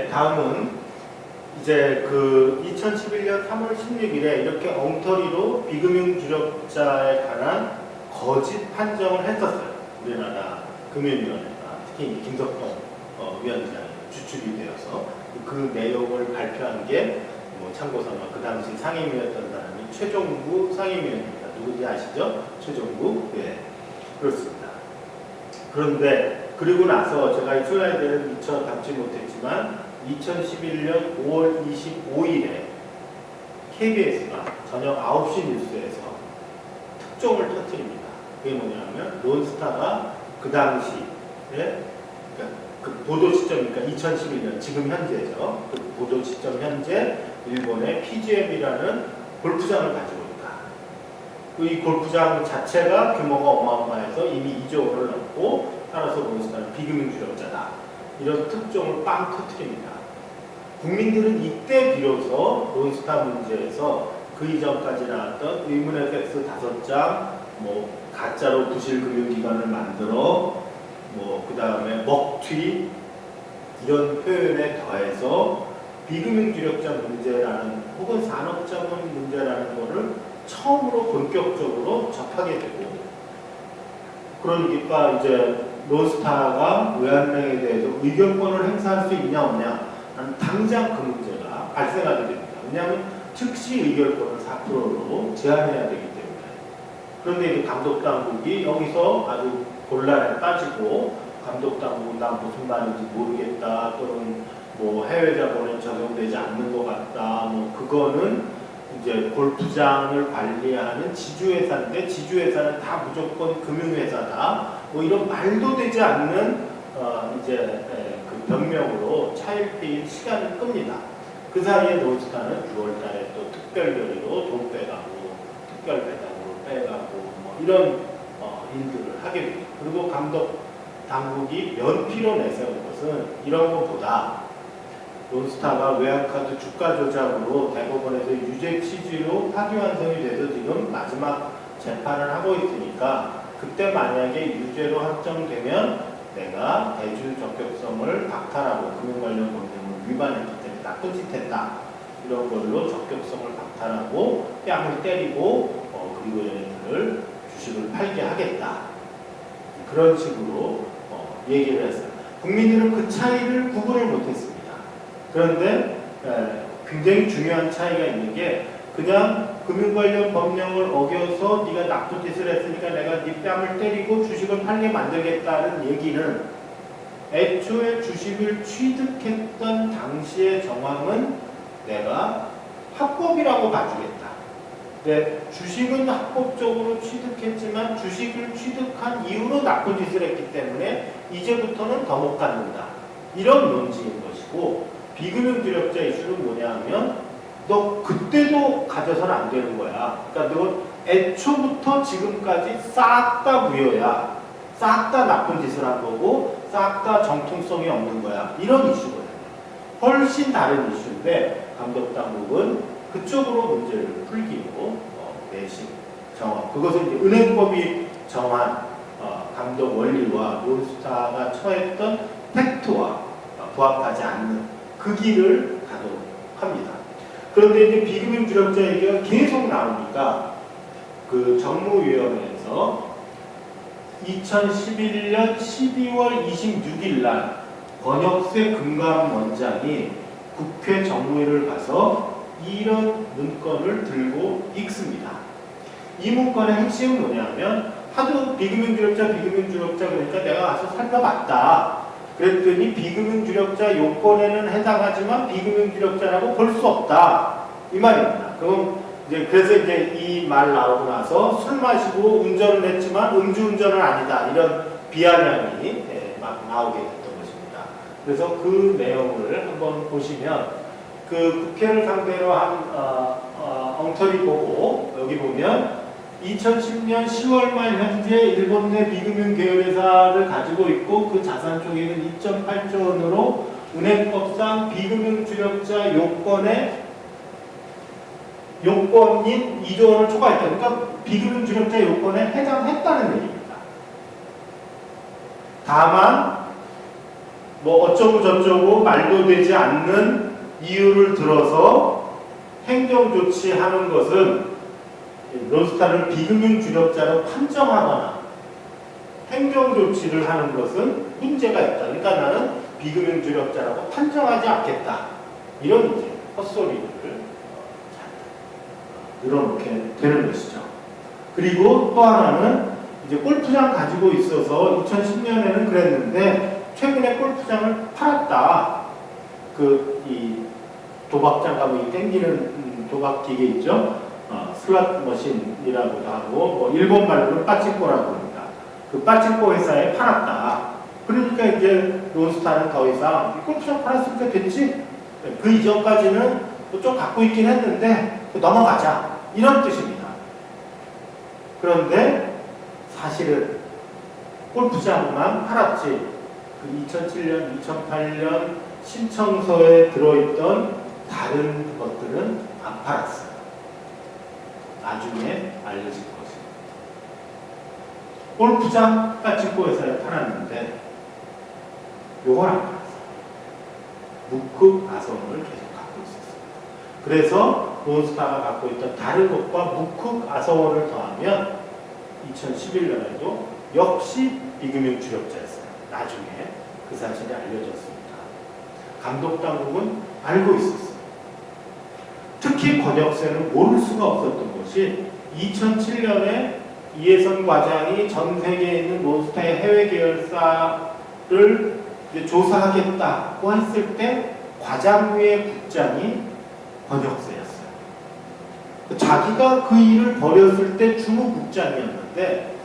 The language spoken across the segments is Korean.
네, 다음은 이제 그 2011년 3월 16일에 이렇게 엉터리로 비금융 주력자에 관한 거짓 판정을 했었어요. 우리나라 금융위원회가 특히 김석동 위원장이 주축이 되어서 그 내용을 발표한 게 뭐 참고서만 그 당시 상임위였던 사람이 최종구 상임위원입니다. 누구지 아시죠? 최종구. 네, 그렇습니다. 그런데 그리고 나서 제가 이 슬라이드를 미처 담지 못했지만 2011년 5월 25일에 KBS가 저녁 9시 뉴스에서 특종을 터뜨립니다. 그게 뭐냐면 론스타가 그 당시에 그러니까 그 보도 시점이니까 2011년 지금 현재죠. 그 보도 시점 현재 일본의 PGM이라는 골프장을 가지고 있다. 이 골프장 자체가 규모가 어마어마해서 이미 2조 원을 넘고 따라서 론스타는 비금융 주력자다. 이런 특종을 빵 터뜨립니다. 국민들은 이때 비로소 론스타 문제에서 그 이전까지 나왔던 의문의 팩스 5장, 뭐 가짜로 부실금융기관을 만들어, 뭐 그 다음에 먹튀 이런 표현에 더해서 비금융 주력자 문제라는 혹은 산업자본 문제라는 것을 처음으로 본격적으로 접하게 되고, 그러니까 이제 론스타가 외환은행에 대해서 의결권을 행사할 수 있냐 없냐 당장 그 문제가 발생하게 됩니다. 왜냐하면 즉시 의결권을 4%로 제한해야 되기 때문에. 그런데 이제 감독당국이 여기서 아주 곤란에 빠지고 감독당국은 난 무슨 말인지 모르겠다 또는 뭐 해외 자본에 적용되지 않는 것 같다 뭐 그거는 이제 골프장을 관리하는 지주회사인데 지주회사는 다 무조건 금융회사다 뭐 이런 말도 되지 않는 이제 그 변명으로 차일피일 시간을 끕니다. 그 사이에 론스타는 9월달에 또 특별결의로 돈 빼가고 특별 배당으로 빼가고 뭐 이런 일들을 하게 됩니다. 그리고 감독 당국이 면피로 내세운 것은 이런 것보다 론스타가 외환카드 주가 조작으로 대법원에서 유죄 취지로 파기환송이 돼서 지금 마지막 재판을 하고 있으니까 그때 만약에 유죄로 확정되면 내가 대주 적격성을 박탈하고 금융 관련 법령을 위반했기 때문에 나쁜 짓 했다. 이런 걸로 적격성을 박탈하고 뺨을 때리고 그리고 얘네들을 주식을 팔게 하겠다. 그런 식으로 얘기를 했어요. 국민들은 그 차이를 구분을 못했습니다. 그런데 굉장히 중요한 차이가 있는 게 그냥 금융 관련 법령을 어겨서 네가 나쁜 짓을 했으니까 내가 네 뺨을 때리고 주식을 팔게 만들겠다는 얘기는 애초에 주식을 취득했던 당시의 정황은 내가 합법이라고 봐주겠다. 네, 주식은 합법적으로 취득했지만 주식을 취득한 이후로 나쁜 짓을 했기 때문에 이제부터는 더 못 갖는다. 이런 논지인 것이고 비금융 주력자 이슈는 뭐냐 하면 너 그때도 가져서는 안 되는 거야. 그러니까 너 애초부터 지금까지 싹 다 무효야. 싹 다 나쁜 짓을 한 거고 싹 다 정통성이 없는 거야. 이런 이슈거든요. 훨씬 다른 이슈인데 감독당국은 그쪽으로 문제를 풀기로 내신 정황. 그것은 이제 은행법이 정한 감독 원리와 론스타가 처했던 팩트와 부합하지 않는 그 길을 가도록 합니다. 그런데 이제 비금융 주력자 얘기가 계속 나오니까 그 정무위원회에서 2011년 12월 26일 날 권혁세 금감원장이 국회 정무위를 가서 이런 문건을 들고 읽습니다. 이 문건의 핵심은 뭐냐면 하도 비금융 주력자 그러니까 내가 가서 살펴봤다. 그랬더니 비금융 주력자 요건에는 해당하지만 비금융 주력자라고 볼 수 없다. 이 말입니다. 그럼 이제 그래서 이제 이 말 나오고 나서 술 마시고 운전을 했지만 음주운전은 아니다. 이런 비아냥이 막 나오게 됐던 것입니다. 그래서 그 내용을 한번 보시면 그 국회를 상대로 한 엉터리 보고 여기 보면 2010년 10월 말 현재 일본 내 비금융 계열회사를 가지고 있고 그 자산 총액은 2.8조 원으로 은행법상 비금융 주력자 요건인 2조 원을 초과했다. 그러니까 비금융 주력자 요건에 해당했다는 얘기입니다. 다만 뭐 어쩌고 저쩌고 말도 되지 않는 이유를 들어서 행정 조치하는 것은 론스타를 비금융 주력자로 판정하거나 행정 조치를 하는 것은 문제가 있다. 그러니까 나는 비금융 주력자라고 판정하지 않겠다. 이런 이제 헛소리를 늘어놓게 되는 것이죠. 그리고 또 하나는 이제 골프장 가지고 있어서 2010년에는 그랬는데 최근에 골프장을 팔았다. 이 도박장 가면 땡기는 도박 기계 있죠. 슬롯 머신이라고도 하고 뭐 일본 말로는 빠칭코라고 합니다. 그 빠칭코 회사에 팔았다. 그러니까 이제 론스타는 더 이상 골프장 팔았으니까 됐지. 그 이전까지는 좀 갖고 있긴 했는데 넘어가자 이런 뜻입니다. 그런데 사실은 골프장만 팔았지 그 2007년, 2008년 신청서에 들어있던 다른 것들은 안 팔았어요. 나중에 알려질 것입니다. 골프장 빠칭코 회사에 팔았는데 요걸 안 팔았어요. 무크 아성을 계속 갖고 있었습니다. 그래서 론스타가 갖고 있던 다른 것과 무크 아성원을 더하면 2011년에도 역시 비금융 주력자였어요. 나중에 그 사실이 알려졌습니다. 감독 당국은 알고 있었어요. 특히 권역세는 모를 수가 없었던 것이 2007년에 이해선 과장이 전 세계에 있는 론스타의 해외 계열사를 조사하겠다고 했을 때 과장위의 국장이 권역세였어요. 자기가 그 일을 벌였을 때 주무국장이었는데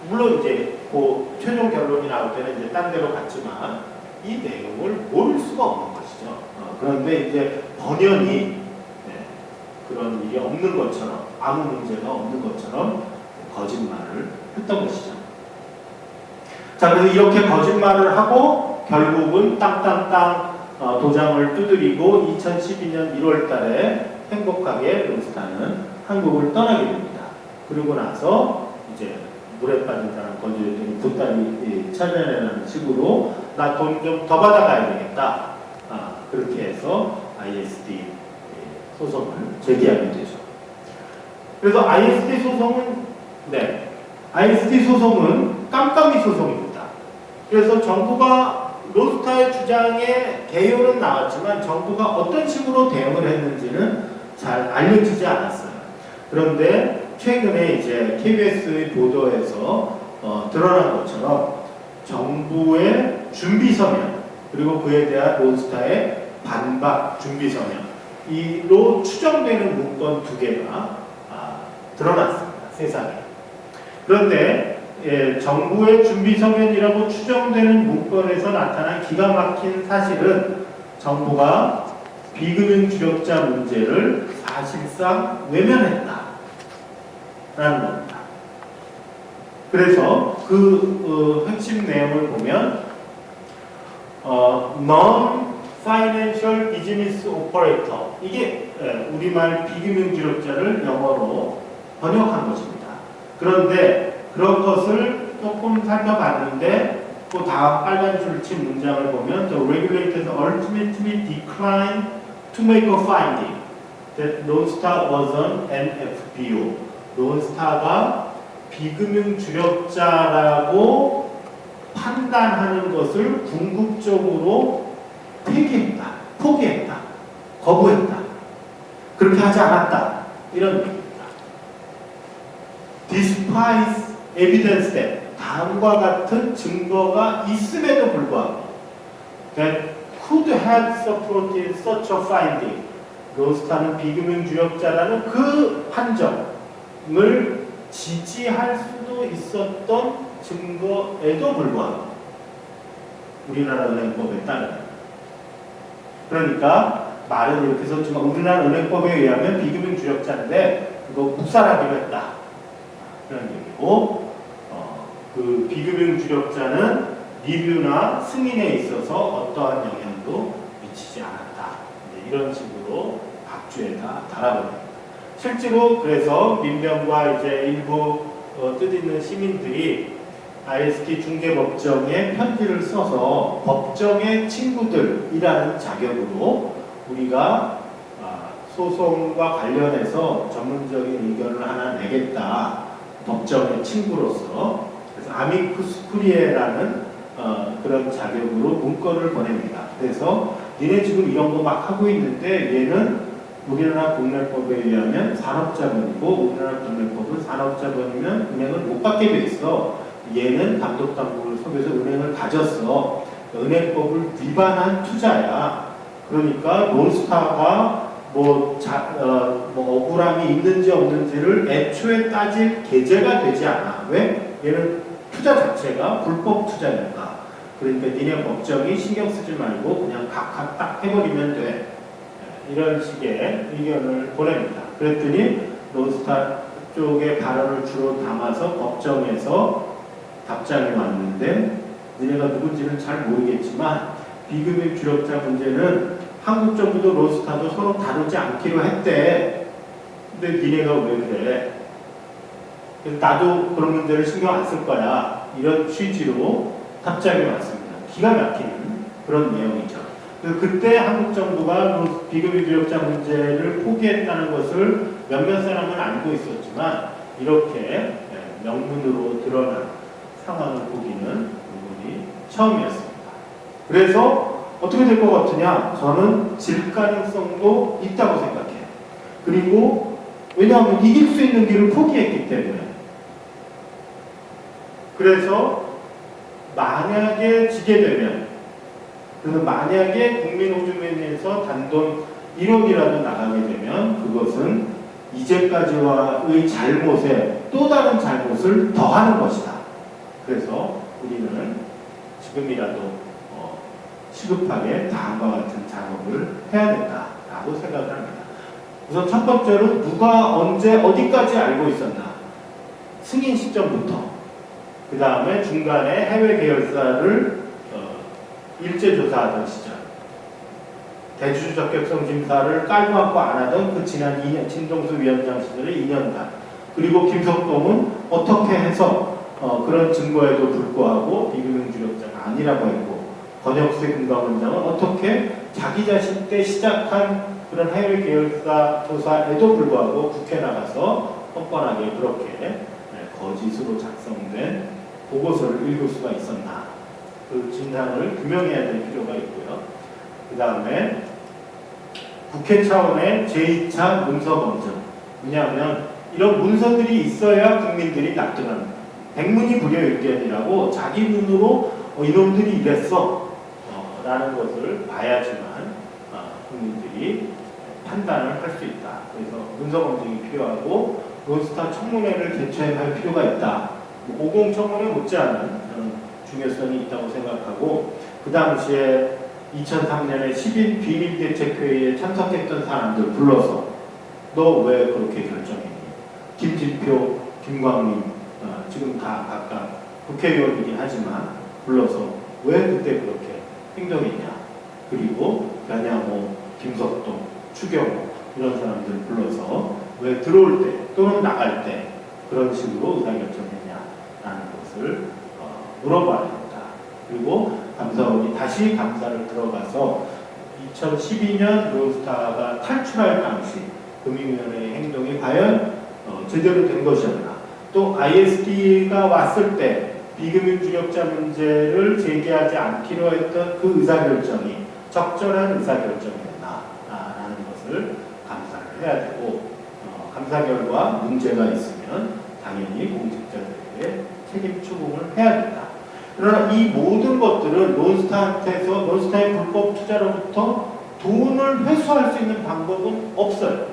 물론 이제 그 최종 결론이 나올 때는 이제 딴 데로 갔지만 이 내용을 모를 수가 없는 것이죠. 그런데 이제 번연히 그런 일이 없는 것처럼 아무 문제가 없는 것처럼 거짓말을 했던 것이죠. 자, 그래서 이렇게 거짓말을 하고 결국은 땅땅땅 도장을 두드리고 2012년 1월 달에 행복하게 론스타는 한국을 떠나게 됩니다. 그리고 나서 이제 물에 빠진 사람 건져줬더니 보따리 차려내라는 식으로 나 돈 좀 더 받아가야 되겠다. 그렇게 해서 ISD 소송을 제기하게 되죠. 그래서 ISD 소송은 깜깜이 소송입니다. 그래서 정부가 론스타의 주장에 개요는 나왔지만 정부가 어떤 식으로 대응을 했는지는 잘 알려지지 않았어요. 그런데 최근에 이제 KBS의 보도에서 드러난 것처럼 정부의 준비 서면 그리고 그에 대한 론스타의 반박 준비 서면 이로 추정되는 문건 2개가 드러났습니다. 세상에. 그런데 정부의 준비 서면이라고 추정되는 문건에서 나타난 기가 막힌 사실은 정부가 비금융 주력자 문제를 사실상 외면했다라는 겁니다. 그래서 그 핵심 내용을 보면 Non-Financial Business Operator 이게 우리말 비금융 주력자를 영어로 번역한 것입니다. 그런데 그런 것을 조금 살펴봤는데 그 다음 빨간 줄 친 문장을 보면 The regulators ultimately declined to make a finding that 론스타 was an NFBO. 론스타가 비금융 주력자라고 판단하는 것을 궁극적으로 폐기했다, 포기했다, 거부했다. 그렇게 하지 않았다. 이런 얘기입니다. Despite evidence that 다음과 같은 증거가 있음에도 불구하고 that could have supported such a finding 론스타는 비금융 주력자라는 그 판정을 지지할 수도 있었던 증거에도 불구하고 우리나라 은행법에 따르면 그러니까 말은 이렇게 썼지만 우리나라 은행법에 의하면 비금융 주력자인데 그거 묵살하기로 했다. 그런 얘기고 그 비금융 주력자는 리뷰나 승인에 있어서 어떠한 영향도 미치지 않았다. 이런 식으로 박주에다 달아버립니다. 실제로 그래서 민병과 이제 일부 뜻있는 시민들이 IST 중개법정에 편지를 써서 법정의 친구들이라는 자격으로 우리가 소송과 관련해서 전문적인 의견을 하나 내겠다. 법정의 친구로서. 그래서 아미쿠스 쿠리에라는 그런 자격으로 문건을 보냅니다. 그래서 니네 지금 이런 거 막 하고 있는데 얘는 우리나라 국내법에 의하면 산업자본이고 우리나라 국내법은 산업자본이면 은행을 못 받게 돼 있어. 얘는 감독당국을 속여서 은행을 가졌어. 은행법을 위반한 투자야. 그러니까 론스타가 뭐 억울함이 있는지 없는지를 애초에 따질 계제가 되지 않아. 왜? 얘는 투자 자체가 불법 투자니까. 그러니까 니네 법정이 신경 쓰지 말고 그냥 각각 딱 해버리면 돼. 이런 식의 의견을 보냅니다. 그랬더니 론스타 쪽의 발언을 주로 담아서 법정에서 답장이 왔는데 니네가 누군지는 잘 모르겠지만 비금융 주력자 문제는 한국 정부도 론스타도 서로 다루지 않기로 했대. 근데 니네가 왜 그래? 나도 그런 문제를 신경 안 쓸 거야. 이런 취지로 답장이 왔습니다. 기가 막히는 그런 내용이죠. 그때 한국 정부가 비금융 주력자 문제를 포기했다는 것을 몇몇 사람은 알고 있었지만 이렇게 명문으로 드러난 상황을 보기는 이번이 처음이었습니다. 그래서 어떻게 될 것 같으냐? 저는 질 가능성도 있다고 생각해요. 그리고 왜냐하면 이길 수 있는 길을 포기했기 때문에. 그래서 만약에 지게 되면, 그래서 만약에 국민호주면에서 단돈 1억이라도 나가게 되면 그것은 이제까지와의 잘못에 또 다른 잘못을 더하는 것이다. 그래서 우리는 지금이라도 시급하게 다음과 같은 작업을 해야 된다라고 생각을 합니다. 우선 첫 번째로 누가 언제 어디까지 알고 있었나. 승인 시점부터. 그 다음에 중간에 해외 계열사를 일제조사하던 시절. 대주주 적격성 심사를 깔고 갖고 안 하던 그 지난 2년, 진동수 위원장 시절의 2년간. 그리고 김석동은 어떻게 해서 그런 증거에도 불구하고 비금융 주력자가 아니라고 했고, 권혁세 금감원장은 어떻게 자기 자신 때 시작한 그런 해외 계열사 조사에도 불구하고 국회 나가서 뻔뻔하게 그렇게 거짓으로 작성된 보고서를 읽을 수가 있었나. 그 진상을 규명해야 될 필요가 있고요. 그 다음에 국회 차원의 제2차 문서 검증. 왜냐하면 이런 문서들이 있어야 국민들이 납득합니다. 백문이 불여일견이라고 자기 눈으로 이놈들이 이랬어 라는 것을 봐야지만 국민들이 판단을 할 수 있다. 그래서 문서 검증이 필요하고 론스타 청문회를 개최할 필요가 있다. 50 청문회 못지않은 저는 중요성이 있다고 생각하고, 그 당시에 2003년에 10인 비밀대책회의에 참석했던 사람들 불러서 너 왜 그렇게 결정했니? 김진표, 김광민 지금 다 각각 국회의원이긴 하지만 불러서 왜 그때 그렇게 행동했냐. 그리고 변야모, 김석동, 추경호 이런 사람들 불러서 왜 들어올 때 또는 나갈 때 그런 식으로 의사결정했냐라는 것을 물어봐야 합니다. 그리고 감사원이 다시 감사를 들어가서 2012년 론스타가 탈출할 당시 금융위원회의 행동이 과연 제대로 된 것이었나. 또 ISD가 왔을 때 비금융 주력자 문제를 제기하지 않기로 했던 그 의사결정이 적절한 의사결정이었나라는 것을 감사를 해야 되고, 감사 결과 문제가 있으면 당연히 공직자들에게 책임 추궁을 해야 된다. 그러나 이 모든 것들은 론스타의 불법 투자로부터 돈을 회수할 수 있는 방법은 없어요.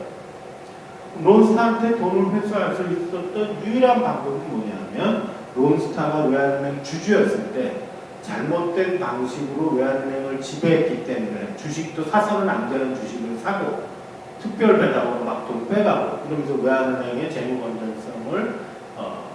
론스타한테 돈을 회수할 수 있었던 유일한 방법은 뭐냐면 론스타가 외환은행 주주였을 때 잘못된 방식으로 외환은행을 지배했기 때문에 주식도 사서는 안 되는 주식을 사고 특별 배당으로 막 돈 빼가고 그러면서 외환은행의 재무 건전성을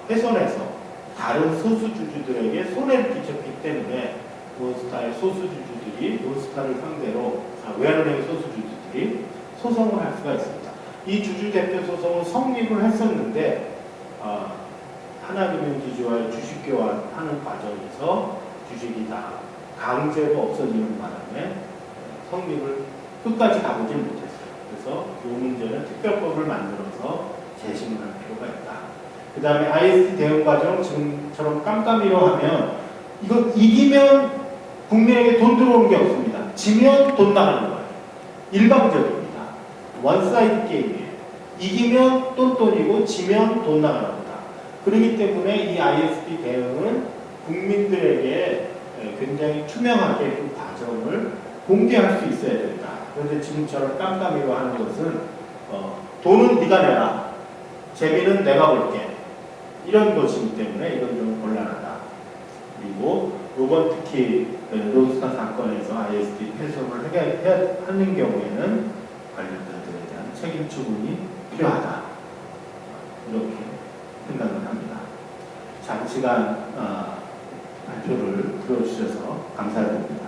훼손해서 다른 소수주주들에게 손해를 끼쳤기 때문에 론스타의 소수주주들이 론스타를 상대로 외환은행의 소수주주들이 소송을 할 수가 있습니다. 이 주주대표 소송은 성립을 했었는데 하나금융지주와의 주식 교환하는 과정에서 주식이 다 강제로 없어지는 바람에 성립을 끝까지 가보질 못했어요. 그래서 이 문제는 특별법을 만들어서 재심을 할 필요가 있다. 그 다음에 ISD 대응 과정 지금처럼 깜깜이로 하면 이거 이기면 국민에게 돈 들어오는 게 없습니다. 지면 돈 나가는 거예요. 일방적입니다. 원사이드 게임이에요. 이기면 또 돈이고 지면 돈 나가는 거다. 그렇기 때문에 이 ISD 대응은 국민들에게 굉장히 투명하게 그 과정을 공개할 수 있어야 된다. 그런데 지금처럼 깜깜이로 하는 것은 돈은 네가 내라. 재미는 내가 볼게. 이런 것이기 때문에 이건 좀 곤란하다. 그리고 이번 특히 로스타 사건에서 ISD 폐쇄를 하는 경우에는 관련자들에 대한 책임 처분이 필요하다. 이렇게 생각을 합니다. 장시간 발표를 들어주셔서 감사드립니다.